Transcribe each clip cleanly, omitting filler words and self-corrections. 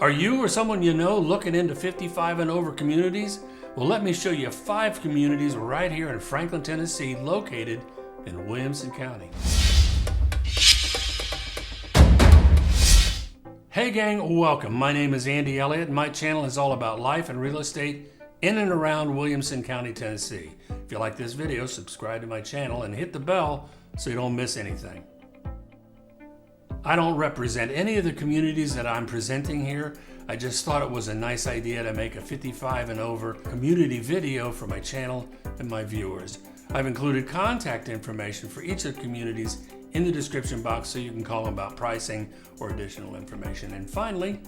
Are you or someone you know looking into 55 and over communities? Well, let me show you 5 communities right here in Franklin, Tennessee, located in Williamson County. Hey gang, welcome. My name is Andy Elliott and my channel is all about life and real estate in and around Williamson County, Tennessee. If you like this video, subscribe to my channel and hit the bell so you don't miss anything. I don't represent any of the communities that I'm presenting here. I just thought it was a nice idea to make a 55 and over community video for my channel and my viewers. I've included contact information for each of the communities in the description box so you can call them about pricing or additional information. And finally,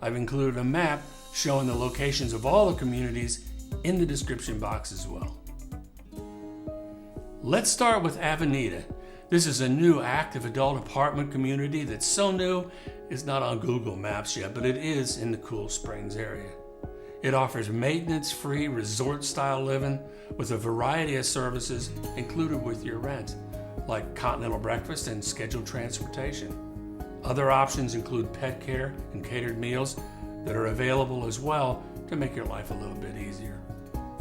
I've included a map showing the locations of all the communities in the description box as well. Let's start with Avenida. This is a new active adult apartment community that's so new it's not on Google Maps yet, but it is in the Cool Springs area. It offers maintenance-free resort-style living with a variety of services included with your rent, like continental breakfast and scheduled transportation. Other options include pet care and catered meals that are available as well to make your life a little bit easier.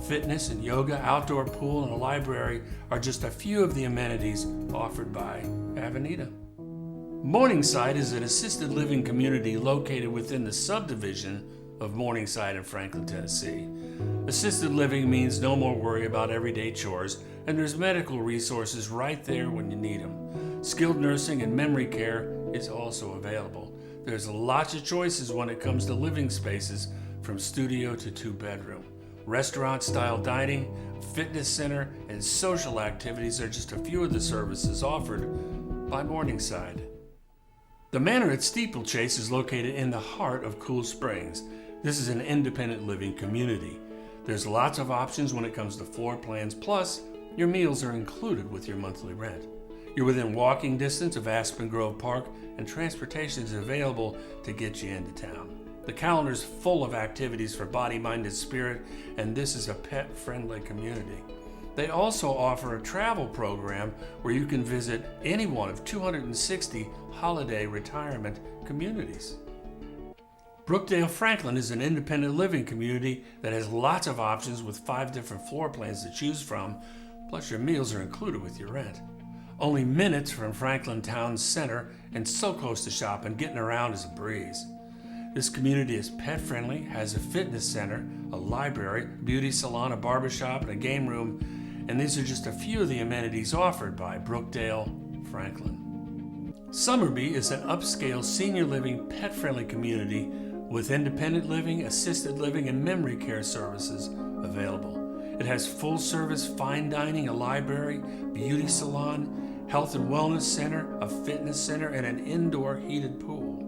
Fitness and yoga, outdoor pool, and a library are just a few of the amenities offered by Avenida. Morningside is an assisted living community located within the subdivision of Morningside in Franklin, Tennessee. Assisted living means no more worry about everyday chores, and there's medical resources right there when you need them. Skilled nursing and memory care is also available. There's lots of choices when it comes to living spaces, from studio to 2-bedroom. Restaurant-style dining, fitness center, and social activities are just a few of the services offered by Morningside. The MANOR at Steeplechase is located in the heart of Cool Springs. This is an independent living community. There's lots of options when it comes to floor plans, plus your meals are included with your monthly rent. You're within walking distance of Aspen Grove Park, and transportation is available to get you into town. The calendar is full of activities for body, mind, and spirit, and this is a pet-friendly community. They also offer a travel program where you can visit any one of 260 holiday retirement communities. Brookdale Franklin is an independent living community that has lots of options with 5 different floor plans to choose from, plus your meals are included with your rent. Only minutes from Franklin Town Center and so close to shop, and getting around is a breeze. This community is pet-friendly, has a fitness center, a library, beauty salon, a barbershop, and a game room, and these are just a few of the amenities offered by Brookdale Franklin. Summerbee is an upscale senior living, pet-friendly community with independent living, assisted living, and memory care services available. It has full-service fine dining, a library, beauty salon, health and wellness center, a fitness center, and an indoor heated pool.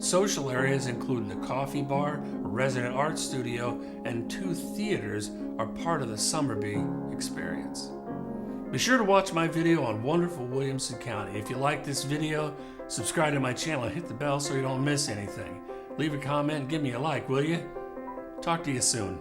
Social areas include the coffee bar, a resident art studio, and 2 theaters are part of the Summerbee experience. Be sure to watch my video on wonderful Williamson County. If you like this video, subscribe to my channel and hit the bell so you don't miss anything. Leave a comment and give me a like, will you? Talk to you soon.